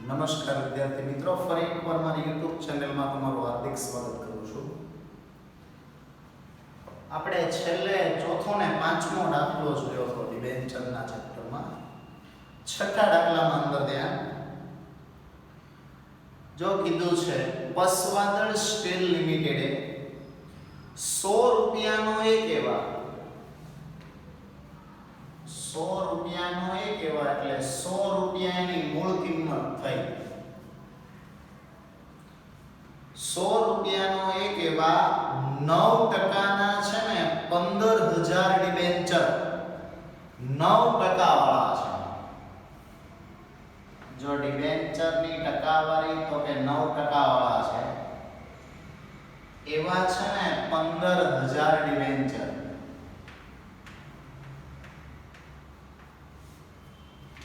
નમસ્કાર વિદ્યાર્થી મિત્રો, ફરી એકવાર મારી YouTube ચેનલમાં તમારું હાર્દિક સ્વાગત કરું છું. આપણે છેલ્લે ચોથો ને પાંચમો દાખલો જોયો હતો ડિબેન્ચરના ચેપ્ટરમાં. છઠ્ઠા દાખલામાં અંદર ધ્યાન જો કીધું છે પસવાદળ સ્ટીલ લિમિટેડે 100 રૂપિયાનો એક એવા 100 રૂપિયાનો એક એવા એટલે 100 રૂપિયાની મૂળ કિંમત થઈ. 100 રૂપિયાનો એક એવા 9% છે ને 15000 ડિબેન્ચર 9% વાળા છે. જો ડિબેન્ચરની ટકાવારી તો કે 9% વાળા છે એવા છે ને 15000 ડિબેન્ચર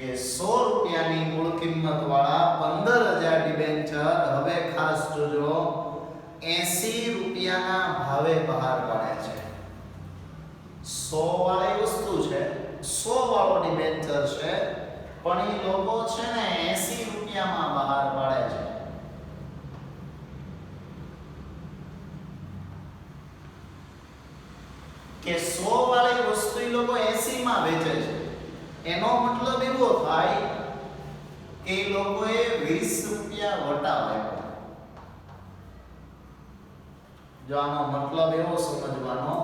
કે 100 રૂપિયાની મૂળ કિંમત વાળા 15000 ડિબેન્ચર હવે ખાસ જોજો 80 રૂપિયાના ભાવે બહાર પાડે છે. 100 વાળી વસ્તુ છે, 100 વાળો ડિબેન્ચર છે, પણ એ લોકો છે ને 80 રૂપિયામાં બહાર પાડે છે. કે 100 વાળી વસ્તુ એ લોકો 80 માં વેચે છે. એનો મતલબ એવો થાય કે લોકોએ 20 રૂપિયા વટાવ આપ્યો. જો આનો મતલબ એવો સમજવાનો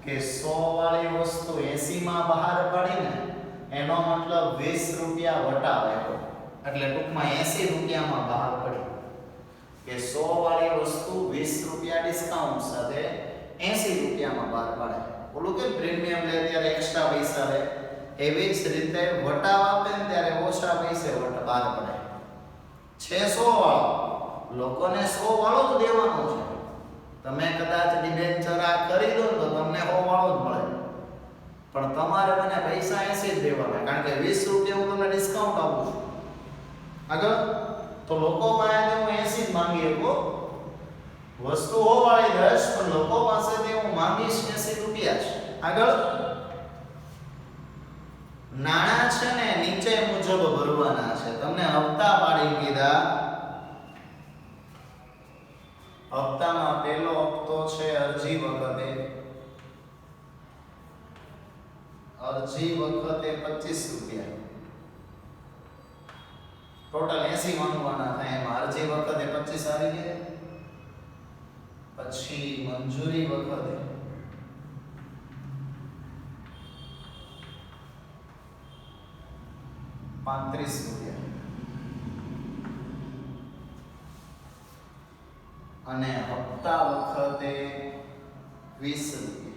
કે 100 વાળી વસ્તુ 80 માં બહાર પાડીને એનો મતલબ 20 રૂપિયા વટાવ આપ્યો, એટલે ટૂંકમાં 80 રૂપિયામાં બહાર પડી. કે 100 વાળી વસ્તુ 20 રૂપિયા ડિસ્કાઉન્ટ સાથે 80 રૂપિયામાં બહાર પાડે. ઓલું કે પ્રીમિયમ લે ત્યારે એક્સ્ટ્રા પૈસા લે, એવી જ રીતે વટાવ આપે ને ત્યારે ઓછા પૈસે બહાર પડે. છે 100 વાળો, લોકોને 100 વાળો જ દેવાનો છે. તમે કદાચ ડિબેન્ચર આ કરી દો તો તમને 100 વાળો જ મળે, પણ તમારે મને પૈસા 80 જ દેવાના, કારણ કે 20 રૂપિયા હું તમને ડિસ્કાઉન્ટ આપું છું. આગળ તો લોકો પાસે હું 80 જ માંગી શકો, વસ્તુ 100 વાળી દઈશ પણ લોકો પાસેથી હું માંગીશ 80 રૂપિયા જ. આગળ નાણાં છે ને નીચે મુજબ ભરવાના છે. તમને હપ્તા પાડી દીધા. હપ્તામાં પહેલો હપ્તો છે અરજી વખતે. અરજી વખતે 25 રૂપિયા. ટોટલ 80 માંગવાના થાય. એમાં અરજી વખતે 25 આવી ગયા. પછી મંજૂરી વખતે 35 રૂપિયા અને હપ્તા વખતે 20 રૂપિયા.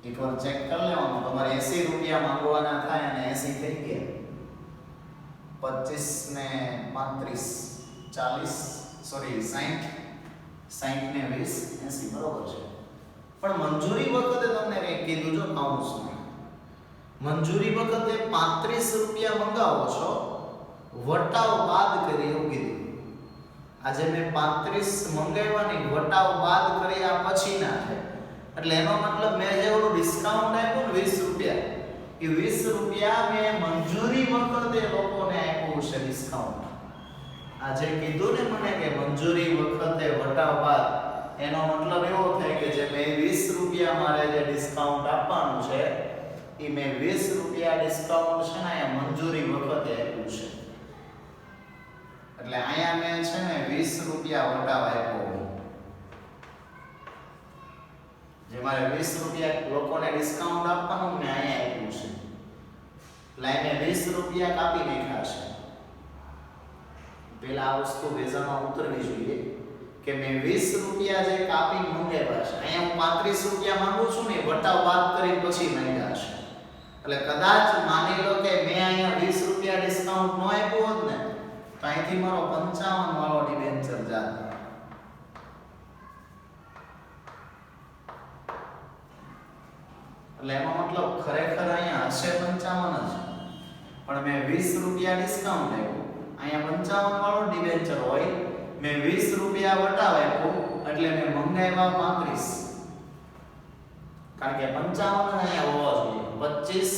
એકવાર ચેક કરી લેવાનું, તમારે 80 રૂપિયા માંગવાના થાય અને 80 થઈ ગયા. 25 ને 35 40 સોરી 60 ને 20 80 બરોબર છે. પણ મંજૂરી વખતે તમને કંઈક કીધું જો કાઉન્સમાં. મંજૂરી વખતે 35 રૂપિયા મંગાવો છો, વટાવ બાદ કરી એવું કીધું. આજે મેં 35 મંગાવ્યાની વટાવ બાદ કર્યા પછીના છે, એટલે એનો મતલબ મેં જે ઓલું ડિસ્કાઉન્ટ આપ્યું ને 20 રૂપિયા, એ 20 રૂપિયા મેં મંજૂરી વખતે લોકોને આપ્યું છે ડિસ્કાઉન્ટ. આજે કીધું ને મને કે મંજૂરી વખતે વટાવ બાદ, એનો મતલબ એવો થાય કે જે મેં 20 રૂપિયા મારે જે ડિસ્કાઉન્ટ આપવાનું છે એ મેં 20 રૂપિયા ડિસ્કાઉન્ટ છે ને અહીંયા મંજૂરી વખતે આપ્યું છે. એટલે અહીંયા મેં છે ને 20 રૂપિયા વટાવ આપ્યો. જે મારે 20 રૂપિયા લોકોને ડિસ્કાઉન્ટ આપવાનું મેં અહીંયા આપ્યું છે. એટલે મેં 20 રૂપિયા કાપી નાખ્યા છે. પેલા આ વસ્તુ વેઝામાં ઉતરવી જોઈએ કે મેં 20 રૂપિયા જે કાપી મંગાવ્યા છે, અહીંયા હું 35 રૂપિયા માંગુ છું ને વટાવ બાદ કરી પછી માંગ્યા છે. એટલે કદાચ માની લો કે મેં અહીંયા 20 રૂપિયા ડિસ્કાઉન્ટ ન આપ્યું હોત ને તો અહીંથી મારો 55 વાળો ડિબેન્ચર જાત. એટલે એનો મતલબ ખરેખર અહીંયા હશે 55 જ, પણ મેં 20 રૂપિયા ડિસ્કાઉન્ટ આપ્યું. અહીંયા 55 વાળો ડિબેન્ચર હોય, મેં 20 રૂપિયા વટાવ આપ્યો, એટલે મેં મંગાવ્યા 35, કારણ કે 55 અહીંયા હોવા જોઈએ. 25,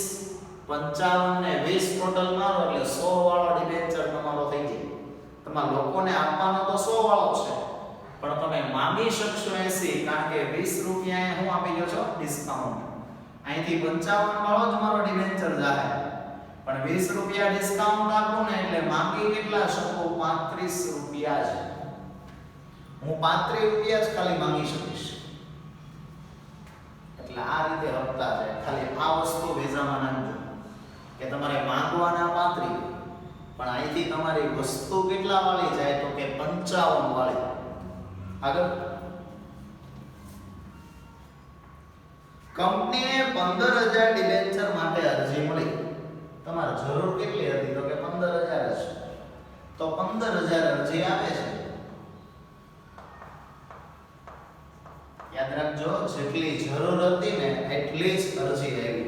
55 ને 20 ટોટલ મારો એટલે 100 વાળો ડિબેન્ચર તમારો થઈ જાય. તમારા લોકોને આપવાનો તો 100 વાળો છે, પણ તમે માંગી શકશો 80, કારણ કે 20 રૂપિયા હું આપી દઉં છું ડિસ્કાઉન્ટ. અહીંથી 55 વાળો જ મારો ડિબેન્ચર જાય, પણ 20 રૂપિયા ડિસ્કાઉન્ટ આપું ને એટલે માંગી કેટલા શકો? 35 રૂપિયા જ. હું 35 રૂપિયા જ ખાલી માંગી શકીશ. એટલે આ રીતે હપ્તા છે. ખાલી આ વસ્તુ વેઝામાં નાખજો કે તમારે માંગવાના 35, પણ અહીંથી તમારી વસ્તુ કેટલા વાળી જાય? તો કે 55 વાળી. આગળ કંપનીને 15000 ડિબેન્ચર માટે અરજી મળી. તમારે જરૂર કેટલી હતી? તો કે 15000 જ. તો 15000 અરજી આવે છે. યાદ રાખજો, જેટલી જરૂર હતી ને એટલી જ અરજી આવી.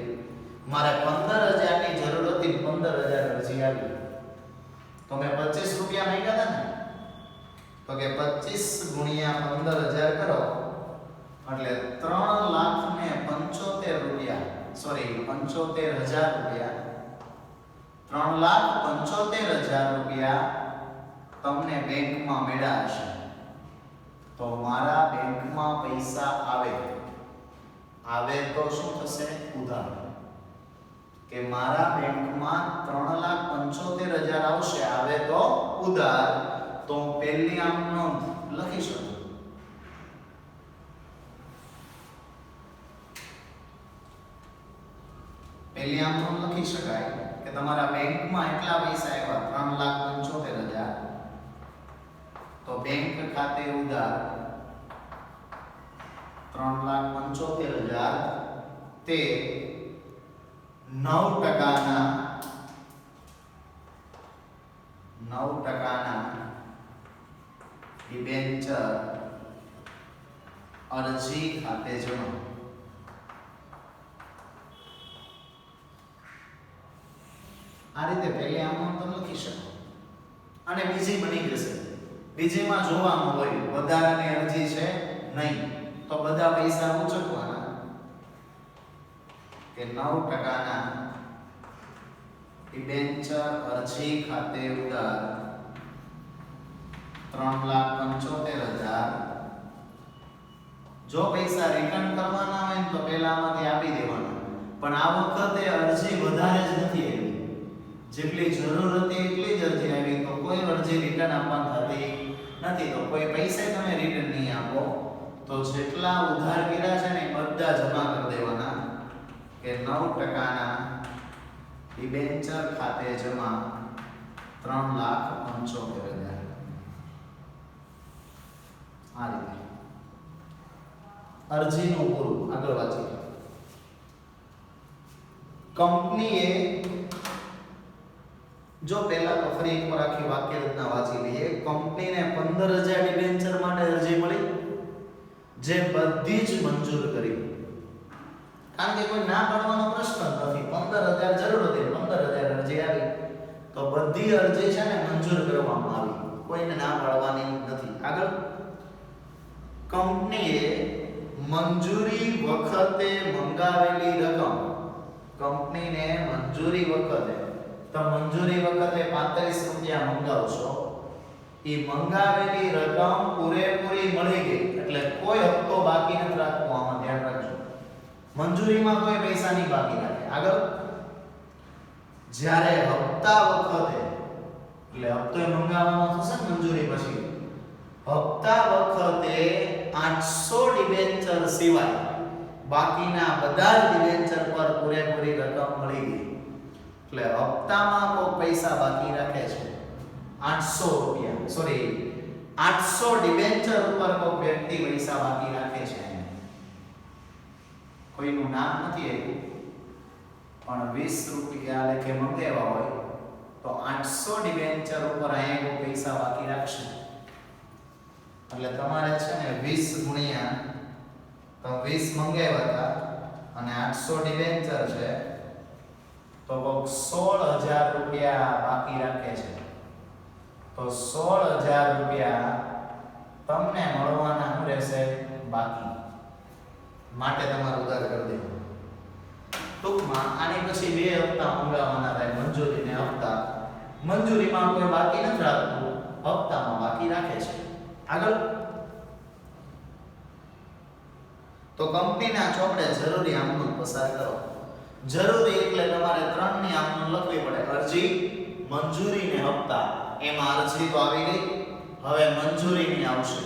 મારે 15000 ની જરૂર હતી, 15000 અરજી આવી. તો મેં 25 રૂપિયા માંગ્યા હતા ને, તો કે 25 ગુણ્યા 15000 કરો એટલે 3,75,000 રૂપિયા, સોરી 75,000 રૂપિયા, 3,75,000 રૂપિયા તમને બેંકમાં મળ્યા હશે. તો મારા બેંકમાં પૈસા આવે તો શું થશે? ઉધાર. કે મારા બેંકમાં 3,75,000 આવશે, આવે તો ઉધાર. તો પહેલી આમ નોંધ લખી શકો. પહેલી આમ નોંધ લખી શકાય કે તમારા બેંકમાં એટલા પૈસા આવ્યા 3,75,000. તો બેંક ખાતે ઉધાર 3,75,000 તે 9% ડિબેન્ચર અરજી ખાતે જમા. આ રીતે પહેલી આમ તમે લખી શકો. અને બીજી બની જશે. બીજીમાં જોવાનું હોય વધારાની અરજી છે નહીં, તો બધા પૈસા ઉચકવાના કે 9% ડિબેન્ચર અરજી ખાતે ઉધાર 3,75,000. જો પૈસા રિટર્ન કરવાના હોય તો પહેલામાંથી આપી દેવાના, પણ આ વખતે અરજી વધારે જ નથી આવી. જેટલી જરૂર હતી એટલી જ અરજી આવી, તો કોઈ અરજી રિટર્ન આપવાની થતી નથી. તો કોઈ પૈસા તમે રિટર્ન નહીં આપો, તો જેટલા ઉધાર કર્યા છે ને બધા જમા કરી દેવાના કે 9% ડિબેન્ચર ખાતે જમા 3,75,000. આ રીતે અરજીનું પૂરું. આગળ વાંચીએ. કંપનીએ, જો પહેલા તો ફરી એકવાર આખી વાક્ય રચના વાંચી લઈએ. કંપનીને 15,000 ડિબેન્ચર માટે અરજી મળી, જે બધી જ મંજૂર કરી. કારણ કે કોઈ ના પાડવાનો પ્રશ્ન જ નથી. 15,000 જરૂર હતી, 15,000 અરજી આવી, તો બધી અરજી છે ને મંજૂર કરવામાં આવી, કોઈને ના પાડવાની નથી. આગળ કંપનીએ મંજૂરી વખતે મંગાવેલી રકમ, કંપનીને મંજૂરી વખતે, તો મંજૂરી વખતે 35 રૂપિયા મંગાવશો, એ મંગાવેલી રકમ પૂરેપૂરી મળી ગઈ, એટલે કોઈ હપ્તો બાકી નથી રાખવો. આમાં ધ્યાન રાખજો, મંજૂરીમાં કોઈ પૈસા નહીં બાકી રાખે. આગળ જ્યારે હપ્તા વખતે, એટલે હપ્તો મંગાવવાનો થશે મંજૂરી પછી, હપ્તા વખતે 800 ડિબેન્ચર સિવાય બાકીના બધા જ ડિબેન્ચર પર પૂરેપૂરી રકમ મળી ગઈ. એટલે હપ્તામાં કોઈ પૈસા બાકી રાખે છે 800 રૂપિયા, સોરી 800 ડિબેન્ચર ઉપર કોઈ વ્યક્તિ પૈસા બાકી રાખે છે. કોઈનું નામ નથી આવ્યું, પણ 20 રૂપિયા લેખે મંગાવ્યા હોય તો 800 ડિબેન્ચર ઉપર અહીંયા કોઈ પૈસા બાકી રાખશે. એટલે તમારે છે ને 20 ગુણ્યા, તો 20 મંગાવ્યા હતા અને 800 ડિબેન્ચર છે, તો 16,000 રૂપિયા બાકી રાખે છે. તો 16,000 રૂપિયા તમને મળવાના શું રહેશે? બાકી માટે તમારે ઉધાર કરી દેવું. ટૂંકમાં આની પછી 2 હપ્તા મંગાવવાના થાય મંજૂરીને હપ્તા. મંજૂરીમાં કોઈ બાકી નથી રાખતું, હપ્તામાં બાકી રાખે છે. આગળ તો કંપનીના ચોપડે જરૂરી આમનું પસાર કરો. જરૂરી એટલે તમારે 3 ની આમનું લખવી પડે. અરજી, મંજૂરી ને હપ્તા. એમાં અરજી તો આવી ગઈ, હવે મંજૂરીની આવશે.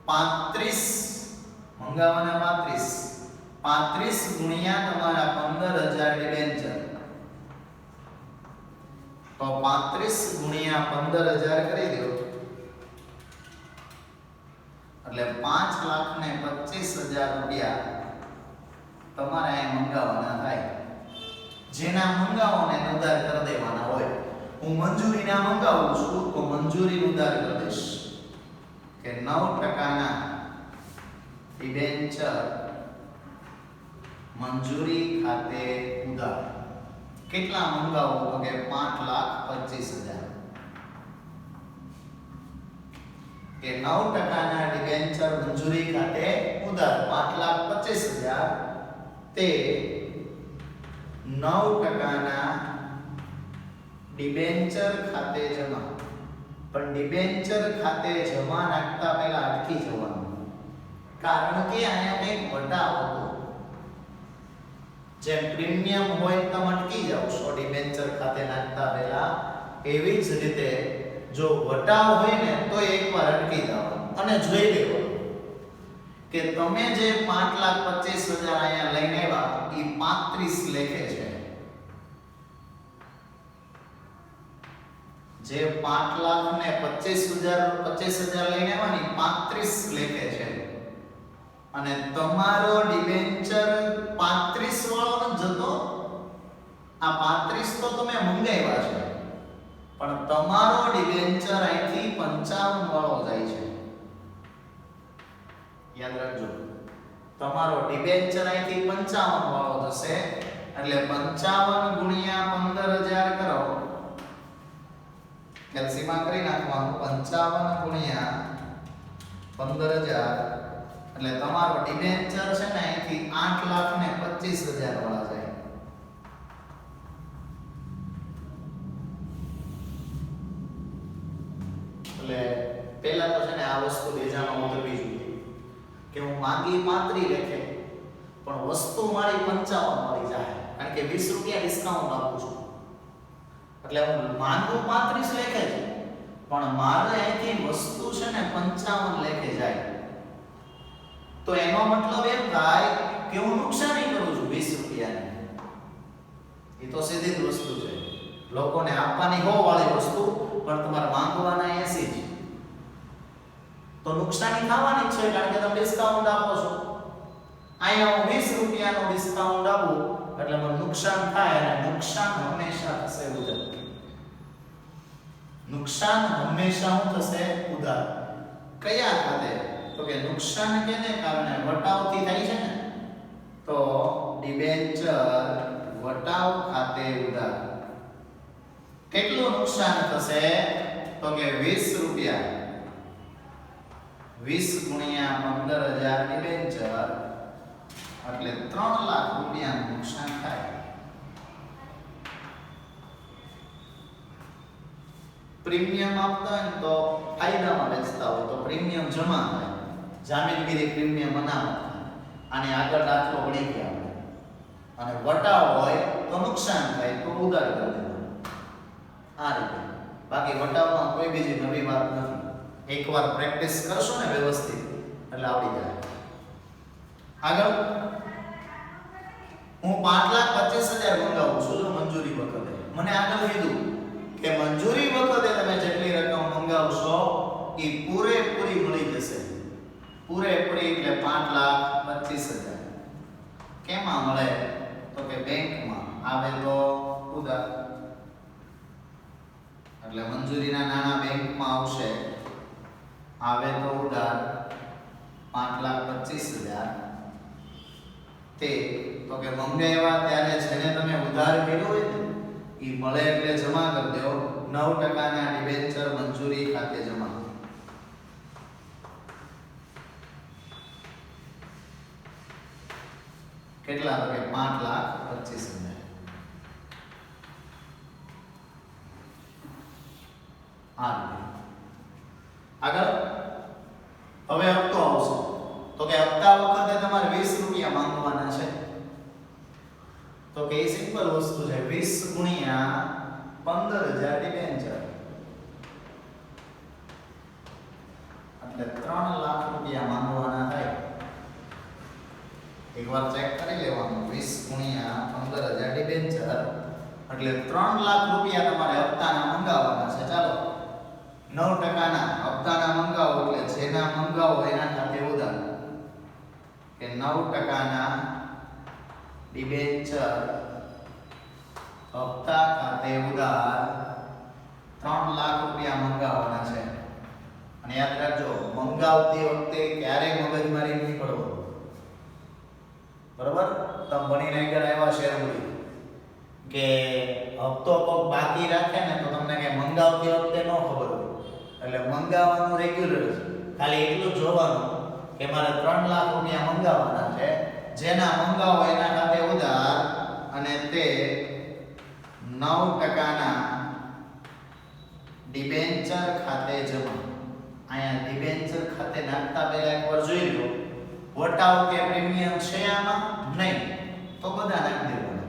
35 મંગાવવાના 35 ગુણ્યા તમારા 15000 ડિબેન્ચર. તો 35 ગુણ્યા 15000 કરી દો એટલે 5,25,000 રૂપિયા તમારે અહીં મંગાવવાના થાય. જેના મંગાવો ને ઉધાર કરી દેવાના હોય. હું મંજૂરીના મંગાવું છું તો મંજૂરી ઉધાર કરી દઈશ કે 9% ના ડિબેન્ચર મંજૂરી ખાતે ઉધાર. કેટલા મંગાવો તો કે 5,25,000 કે 9% ના ડિબેન્ચર મંજૂરી ખાતે ઉધાર 5,25,000 તે 9% ના ડિબેન્ચર ખાતે જમા. પણ ડિબેન્ચર ખાતે જમા નાખતા પહેલા અટકી જવાનું, કારણ કે અહીંયા કંઈક વટાવ હતો. જેમ પ્રીમિયમ હોય તો અટકી જાવ છો ડિબેન્ચર ખાતે નાખતા પહેલા, એવી જ રીતે જો વટાવ હોય ને તો એકવાર અટકી જવાનું અને જોઈ લેવાનું કે તમે જે 5,25,000 અહીંયા લઈને આવ્યા એ 35 લેખે છે. જે 5,25,000 લઈને આવવાની 35 લેખે છે અને તમારો ડિબેન્ચર 35 વાળો ન જતો. આ 35 તો તમે મંગાવ્યા છે પણ તમારો ડિબેન્ચર અહીંથી 55 વાળો જાય છે. યાદ રાખજો, તમારો ડિબેન્ચર અહીંથી 55 વાળો જશે એટલે 55 ગુણ્યા 15,000 કરો. કેલ્સીમાં કરી નાખવાનું 55 ગુણ્યા 15,000 એટલે તમારો ડિબેન્ચર છે ને અહીંથી 8,25,000 વાળા જાય. એટલે પહેલા તો છે ને આ વસ્તુ બેજામાં ઉતરવી જોઈએ કે હું માંગી 35 લેખે પણ વસ્તુ મારી 55 મળી જાય, કારણ કે 20 રૂપિયા ડિસ્કાઉન્ટ આપું છું. એટલે હું માંગુ 35 લેખે છે પણ મારે અહીંથી વસ્તુ છે ને 55 લેખે જાય. તો એનો મતલબ એમ થાય કે હું નુકસાની કરું છું 20 રૂપિયાની. એ તો સીધી જ વસ્તુ છે. લોકોને આપવાની 100 વાળી વસ્તુ પણ તમારે માંગવાના 80 જ. તો નુકસાની થવાની જ છે, કારણ કે તમે ડિસ્કાઉન્ટ આપો છો. અહીંયા હું 20 રૂપિયાનો ડિસ્કાઉન્ટ આપું એટલે મને નુકસાન થાય, અને નુકસાન હંમેશા થશે ઉધાર. નુકસાન હંમેશા શું થશે? ઉધાર. કયા ખાતે? તો કે નુકસાન કેને કારણે? વટાવથી થાય છે ને, તો ડિબેન્ચર વટાવ ખાતે ઉધાર. કેટલું નુકસાન થશે? તો કે 20 રૂપિયા. 20 ગુણ્યા 15,000 ડિબેન્ચર એટલે 3 લાખ રૂપિયાનું નુકસાન થાય. પ્રીમિયમ આપતા હોય તો ફાયદામાં વેચતા હોય તો પ્રીમિયમ જમા થાય, જામીનગીરી પ્રીમિયમ અનામત થાય. આને આગળ દાખલો પડી ગયા આપણે. અને વટાવ હોય તો નુકસાન થાય તો ઉધાર કરી દેવાનું. આ રીતે. બાકી વટાવમાં કોઈ બીજી નવી વાત નથી. એકવાર પ્રેક્ટિસ કરશો ને વ્યવસ્થિત એટલે આવડી જાય. આગળ હું 5,25,000 મંગાવું છું જો મંજૂરી વખતે. મને આગળ કીધું કે મંજૂરી વખતે તમે જેટલી રકમ મંગાવશો એ પૂરેપૂરી મળી જશે. પૂરેપૂરી એટલે 5,25,000. કેમાં મળે? તો કે બેંકમાં આવે તો ઉધાર. એટલે મંજૂરીના નાણાં બેંકમાં આવશે, આવે તો ઉધાર 5,25,000. તે તો કે મંગાવ્યા ત્યારે જેને તમે ઉધાર કર્યો હોય ને એ મળે એટલે જમા કરી દો. 9% ના ડિબેન્ચર મંજૂરી ખાતે જમા. કેટલા તો કે 5,25,000 આ રીતે આગળ હવે હપ્તો આવશે તો કે હપ્તા વખતે તમારે 20 રૂપિયા માંગવાના છે તો કે એ સિમ્પલ વસ્તુ છે 20 ગુણ્યા 15,000 ડિબેન્ચર એટલે 3 લાખ રૂપિયા માંગવાના થાય એકવાર ચેક કરી લેવાનું 20 ગુણ્યા 15,000 ડિબેન્ચર એટલે 3 લાખ રૂપિયા તમારે હપ્તાના મંગાવવાના છે ચાલો 9% ના હપ્તાના મંગાવો એટલે જેના મંગાવો એના ખાતે ઉધાર કે 9% ના ડિબેન્ચર હપ્તા ખાતે ઉધાર 3 લાખ રૂપિયા મંગાવવાના છે અને યાદ રાખજો મંગાવતી વખતે ક્યારેય મગજમારી નહીં કરવો બરાબર તમે ભણીને આગળ આવ્યા શેર મૂડી કે હપ્તો કોક બાકી રાખે ને તો તમને કઈ મંગાવતી વખતે ન ખબર હોય એટલે મંગાવવાનું રેગ્યુલર છે ખાલી એટલું જોવાનું કે મારે 3 લાખ રૂપિયા મંગાવવાના છે જેના મંગાવો એના ખાતે ઉધાર અને તે 9% ના ડિબેન્ચર ખાતે જમા અહીંયા ડિબેન્ચર ખાતે નાખતા પહેલા એકવાર જોઈ લો વટાવ કે પ્રીમિયમ છે આમાં નહીં તો બધા નાખી દેવાના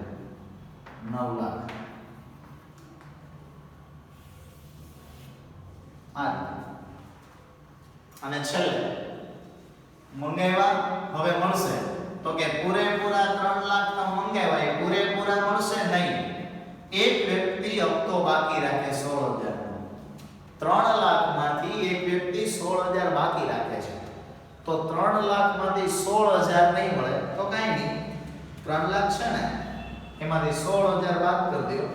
9 લાખ આ અને છેલ્લે મંગાવ્યા હવે મળશે તો કે પૂરેપૂરા 3 લાખ તો મંગાવ્યા એ પૂરેપૂરા મળશે નહીં એક વ્યક્તિ હપ્તો બાકી રાખે 16,000 3 લાખમાંથી એક વ્યક્તિ 16,000 બાકી રાખે છે તો 3 લાખમાંથી 16,000 નહીં મળે તો કાઈ નહીં 3 લાખ છે ને એમાંથી 16,000 બાદ કરી દો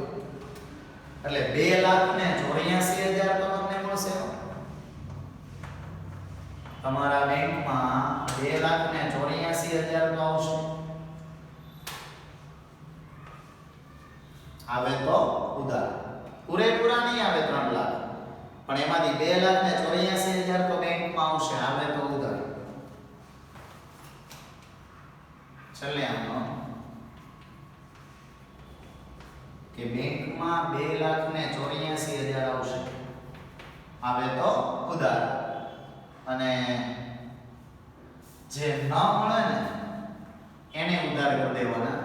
એટલે 2,84,000 તો તમને મળશે તમારા બેંકમાં 2,84,000 તો આવશે આવે તો ઉધાર પૂરેપૂરા નહીં આવે 3 લાખ પણ એમાંથી 2,84,000 તો બેંકમાં આવશે આવે તો ઉધાર છેલ્લે આનો કે બેંકમાં 2,84,000 આવશે આવે તો ઉધાર અને જે ન મળે ને એને ઉધાર કરી દેવાના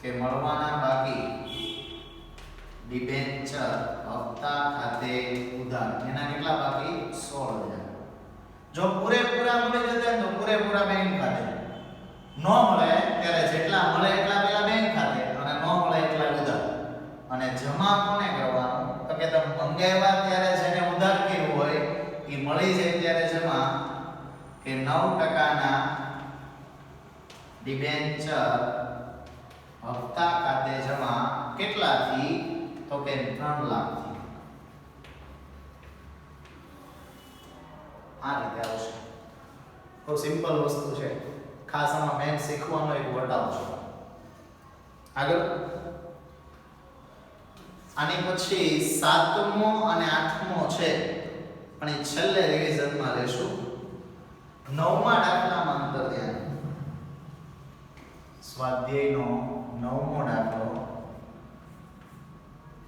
કે મળવાના બાકી ડિબેન્ચર હપ્તા ખાતે ઉધાર એના કેટલા બાકી 16,000 જો પૂરેપૂરા મળી જતા તો પૂરેપૂરા બેંક ખાતે ન મળે ત્યારે જેટલા મળે એટલા પેલા બેંક ખાતે અને ન મળે એટલા ઉધાર અને જમા કોને કરવાનું તો કે તમે મંગાવ્યા ત્યારે જેને ઉધાર કર્યું હોય એ મળી જાય ત્યારે જમા કે 9% ના ડિબેન્ચર હપ્તા ખાતે જમા કેટલાથી તો કે 3 લાખથી આ રીતે આવશે તો સિમ્પલ વસ્તુ છે ખાસ આમાં મેન શીખવાનો એક વટાવ છે આગળ આની પછી 7મો અને 8મો છે પણ એ છેલ્લે રિવિઝનમાં લેશું 9મા દાખલામાં અંતર ધ્યાન સ્વાધ્યાયનો 9મો દાખલો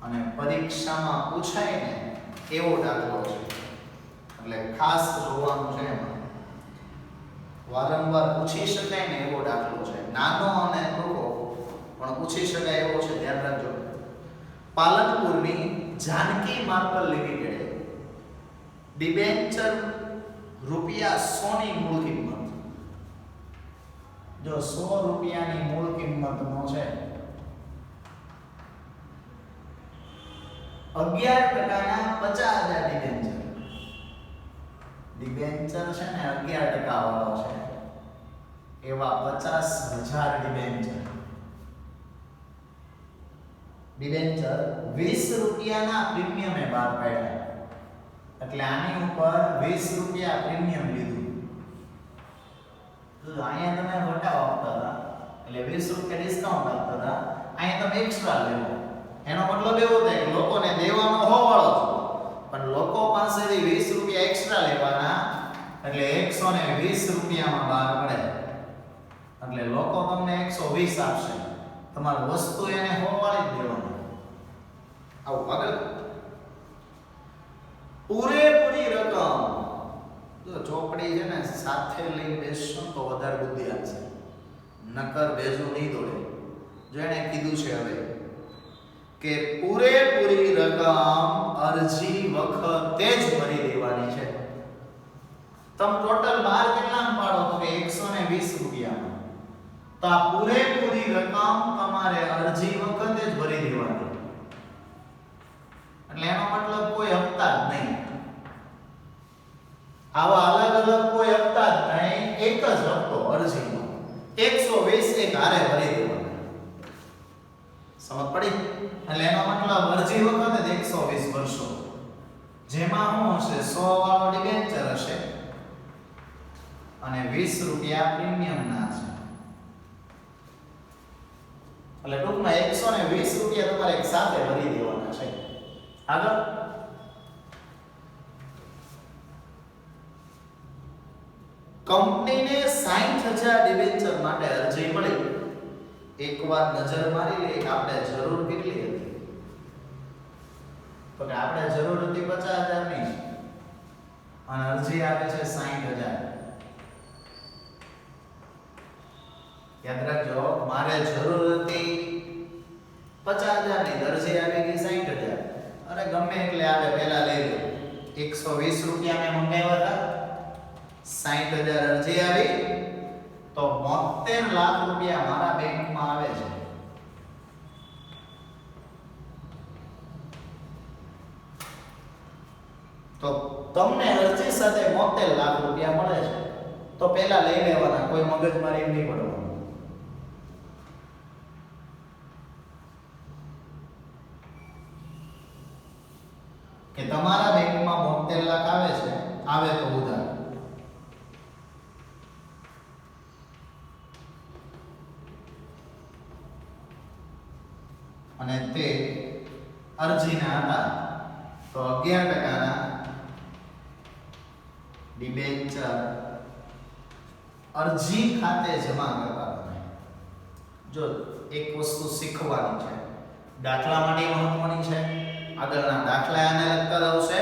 અને પરીક્ષામાં પૂછાય ને એવો દાખલો છે એટલે ખાસ જોવાનું છે એમાં વારંવાર પૂછી શકાય ને એવો દાખલો છે નાનો અને ટૂંકો પણ પૂછી શકાય એવો છે ધ્યાન રાખજો પાલનપુરની જાનકી માર્બલ લિમિટેડ ડિબેન્ચર ₹100 ની મૂળ કિંમત જો 100 રૂપિયાની મૂળ કિંમતનો છે 11% ના 50,000 ડિબેન્ચર છે ને 11% વાળો છે એવા 50,000 ડિબેન્ચર 20 રૂપિયાના પ્રીમિયમે બહાર કાઢ્યા એટલે આની ઉપર 20 રૂપિયા પ્રીમિયમ લીધું તો અહીંયા તમે વટાવ આપતા હતા એટલે 20 રૂપિયા ડિસ્કાઉન્ટ આપતા હતા અહીંયા તમે એક્સ્ટ્રા લેવો એનો મતલબ એવો થાય કે લોકોને દેવાનો હોવાળો છો પણ લોકો પાસેથી 20 રૂપિયા એક્સ્ટ્રા લેવાના એટલે 120 રૂપિયામાં બહાર પડે એટલે લોકો તમને 120 આપશે, તમારે વસ્તુ એને 100 વાળી જ દેવાની. આવું આગળ પૂરેપૂરી રકમ. જો ચોપડી છે ને સાથે લઈને બેસશો તો વધારે બુદ્ધિ આવશે, નકર ભેજું નહીં દોડે. જો એને કીધું છે હવે કે પૂરેપૂરી રકમ અરજી વખતે જ ભરી દેવાની છે. તમે ટોટલ બહાર કેટલામાં પાડો તો કે 120 રૂપિયામાં. તો આ પૂરેપૂરી રકમ તમારે અરજી વખતે જ ભરી દેવાની. એટલે એનો મતલબ કોઈ હપ્તા જ નહીં, આવા અલગ અલગ કોઈ હપ્તા જ નહીં, એક જ હપ્તો અરજીનો 120 એક હારે ભરી દેવાનો. સમજ પડી? એટલે એનો મતલબ અરજી વખતે જ 120 ભરશો, જેમાં શું હશે 100 વાળો ડિબેન્ચર હશે અને 20 રૂપિયા પ્રીમિયમ ના છે. એટલે ટૂંકમાં 120 રૂપિયા તમારે એક સાથે ભરી દેવાના છે. આગળ કંપનીને 60000 ડિબેન્ચર માટે અરજી મળી. એકવાર નજર મારી લે કે આપણે જરૂર કેટલી હતી. તો કે આપણે જરૂર હતી 50000 ની અને અરજી આવે છે 60000. યાદ રાખજો, મારે જરૂર હતી 50000 ની, અરજી આવી ગઈ 60000. અરે ગમે એટલે આવે, પહેલા લઈ લો. 120 રૂપિયા મેં મંગાવ્યા હતા, 60000 અરજી આવી, તો 72 લાખ રૂપિયા મારા બેંકમાં આવે છે. તો તમને અરજી સાથે 72 લાખ રૂપિયા મળે છે, તો પહેલા લઈ લેવાના, કોઈ મગજમારી નહીં પડવાની. કે તમારા બેંકમાં 72 લાખ આવે છે, આવે તો ઉધાર. અને તે અરજીના હતા તો 11% ડિબેન્ચર અરજી ખાતે જમા કરવા. જો એક વસ્તુ શીખવાની છે, દાખલા માટે મહત્વની છે, આગળના દાખલા આને લગતા આવશે,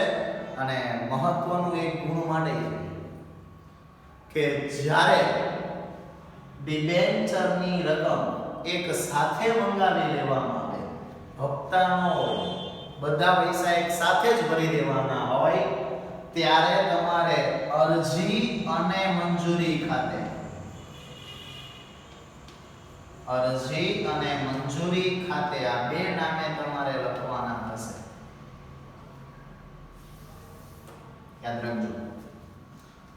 અને મહત્વનું એક ગુણ માટે કે જ્યારે ડિબેન્ચરની રકમ એક સાથે મંગાવી લેવામાં આવે, હપ્તા ન હોય, બધા પૈસા એક સાથે જ ભરી દેવાના હોય, ત્યારે તમારે અરજી અને મંજૂરી ખાતે આ બે નામે તમારે લખવાના હશે. યાદ રાખજો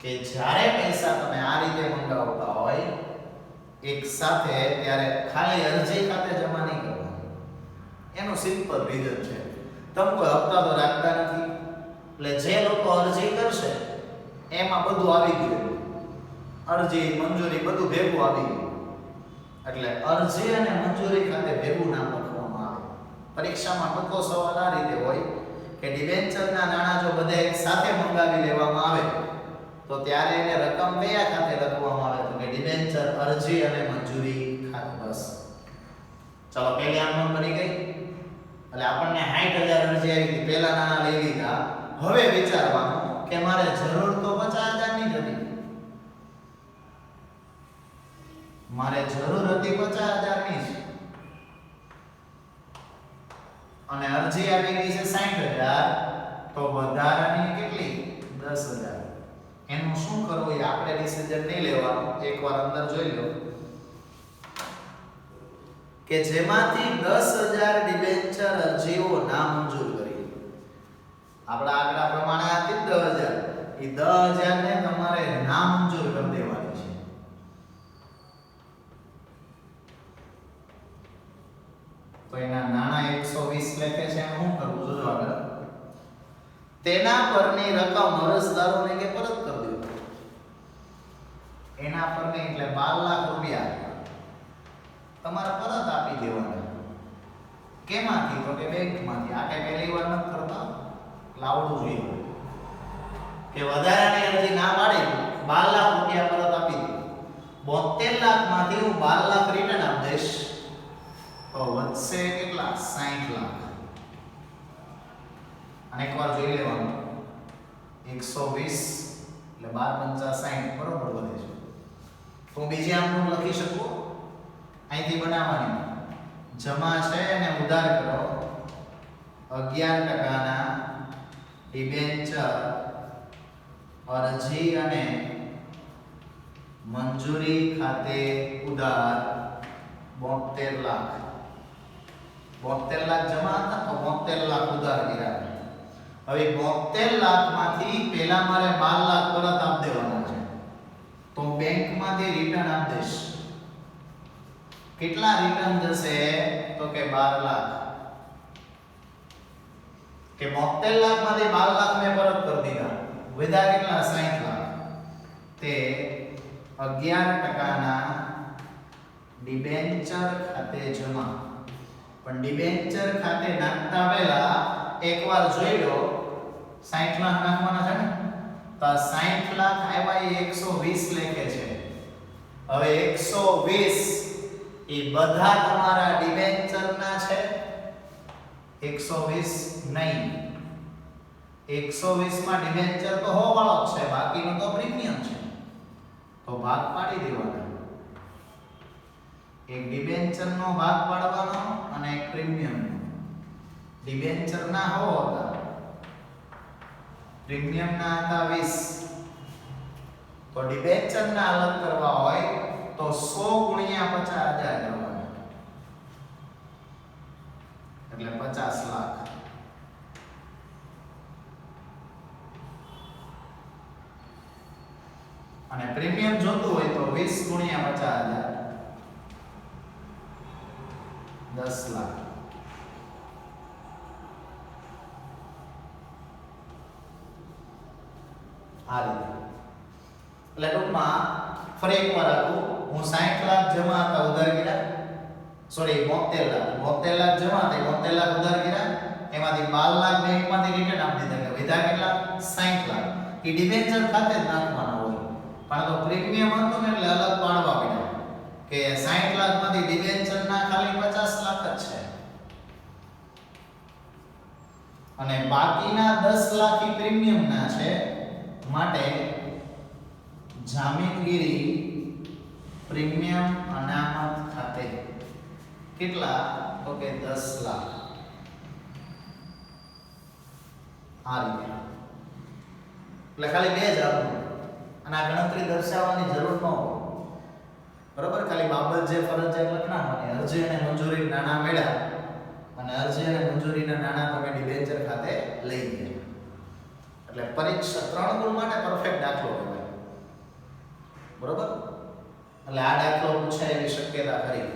કે જ્યારે પૈસા તમે આ રીતે મંગાવતા હોય એક સાથે, ત્યારે ખાલી અરજી ખાતે જમા નહીં કરવાની. એનું સિમ્પલ રીઝન છે, તમે કોઈ હપ્તા તો રાખતા નથી, એટલે જે લોકો અરજી કરશે એમાં બધું આવી ગયું, અરજી મંજૂરી બધું ભેગું આવી ગયું. એટલે અરજી અને મંજૂરી ખાતે ભેગું નામ લખવામાં આવે. પરીક્ષામાં ટૂંકો સવાલ આ રીતે હોય કે ડિબેન્ચરના નાણાં જો બધા એક સાથે મંગાવી લેવામાં આવે તો ત્યારે એને રકમ કયા ખાતે લખવામાં આવે? તો કે ડિબેન્ચર અરજી અને મંજૂરી ખાતે. બસ ચલો, પહેલી આમ બની ગઈ. એટલે આપણને 60000 અરજી આવી ગઈ, પહેલા નાણાં લઈ લીધા. હવે વિચારવાનું કે મારે જરૂર તો 50000 ની જ હતી, મારે જરૂર હતી 50000 ની જ, અને અરજી આવી ગઈ છે 60000, તો વધારાની કેટલી? 10000. એનું શું કરવું એ આપણે ડિસિઝન નહીં લેવાનું, એકવાર અંદર જોઈ લો કે જેમાંથી 10000 ડિબેન્ચર અરજીઓ નામંજૂર કરી. આપણા આંકડા પ્રમાણે હતી 10000, એ 10000 ને તમારે નામંજૂર કરી દેવાની છે. તો એના નાણા 120 લખે છે, એનું શું કરવું જોજો આગળ. તેના પરની રકમ અરજદારોને કે પરત કરી દો. એના પરની એટલે 12 લાખ રૂપિયા તમારે પરત આપી દેવાના. કેમાંથી? તો કે બેંકમાંથી. આ કે પહેલી વાર નથી કરતા, લાવડું જોઈએ કે વધારાની અરજી ના પાડી 12 લાખ રૂપિયા પરત આપી દો. 72 લાખ માંથી હું 12 લાખ રિટર્ન આપી દઈશ તો વધશે કેટલા 60 લાખ. અને એકવાર જોઈ લેવાનું 120 એટલે 12 × 5 = 60 બરોબર વધે છે. તો બીજી આમનું લખી શકું અહીંથી બનાવવાની જમા છે અને ઉધાર કરો 11% ના ડિબેન્ચર અરજી અને મંજૂરી ખાતે ઉધાર 72 લાખ. 72 લાખ જમા હતા તો 72 લાખ ઉધાર કર્યા. હવે 72 લાખમાંથી પહેલા મારે 12 લાખ પરત આપી દેવાના છે તો બેંકમાંથી રિટર્ન આપી દઈશ. કેટલા રિટર્ન જશે તો કે 12 લાખ. કે 72 લાખમાંથી 12 લાખ મેં પરત કરી દીધા. વધ્યા કેટલા 60 લાખ. તે 11% ના ડિબેન્ચર ખાતે જમા. પણ ડિબેન્ચર ખાતે નાખતા પહેલા એકવાર જોઈ લો 60 લાખ નાખવાના છે ને તો 60 લાખ આવ્યા એ 120 લખે છે. હવે 120 એ બધા તમારા ડિબેન્ચરના છે 120 નહીં. 120 માં ડિબેન્ચર તો હોવાળો જ છે બાકીનું તો પ્રીમિયમ છે તો ભાગ પાડી દેવાનો. એક ડિબેન્ચર નો ભાગ પાડવાનો અને એક પ્રીમિયમ નો. ડિબેન્ચર ના હો હતા પ્રીમિયમ ના હતા 20 તો ડિબેન્ચર ના અલગ કરવા હોય તો 100 × 50,000 કરવાના એટલે 50 લાખ. અને પ્રીમિયમ જોતું હોય તો 20 × 50,000 10 લાખ. આ રીતે એટલે ટૂંકમાં ફરી એકવાર આપું હું 60 લાખ જમા હતા ઉધાર કર્યા સોરી 72 લાખ જમા હતા 72 લાખ ઉધાર કર્યા એમાંથી 12 લાખ બેંકમાંથી રિટર્ન આપી દીધા કે વધ્યા કેટલા 60 લાખ. એ ડિબેન્ચર ખાતે જ નાખવાના હોય પણ તો પ્રીમિયમ હતું ને એટલે અલગ પાડવા પડ્યા કે 60 લાખમાંથી ડિબેન્ચર ના ખાલી 50 લાખ જ છે અને બાકીના 10 લાખ ઈ પ્રીમિયમ ના છે. માટે જામીનગીરી પ્રીમિયમ અનામત ખાતે કેટલા તો કે 10 લાખ. આ રીતે એટલે ખાલી બે જ આપવું અને આ ગણતરી દર્શાવવાની જરૂર ન હોય બરોબર. ખાલી બાબત જે ફરજિયાત લખનાવાની અરજી અને મંજૂરી નાણાં મળ્યા અને અરજી અને મંજૂરીના નાણાં તમે ડિબેન્ચર ખાતે લઈ ગયા એટલે પરીક્ષા 3 ગુણ માટે પરફેક્ટ દાખલો કહેવાય બરોબર. એટલે આ દાખલો પૂછાય એવી શક્યતા ખરી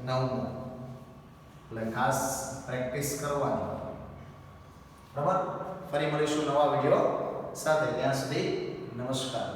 9મો એટલે ખાસ પ્રેક્ટિસ કરવાની બરાબર. ફરી મળીશું નવા વિડિયો સાથે. ત્યાં સુધી નમસ્કાર.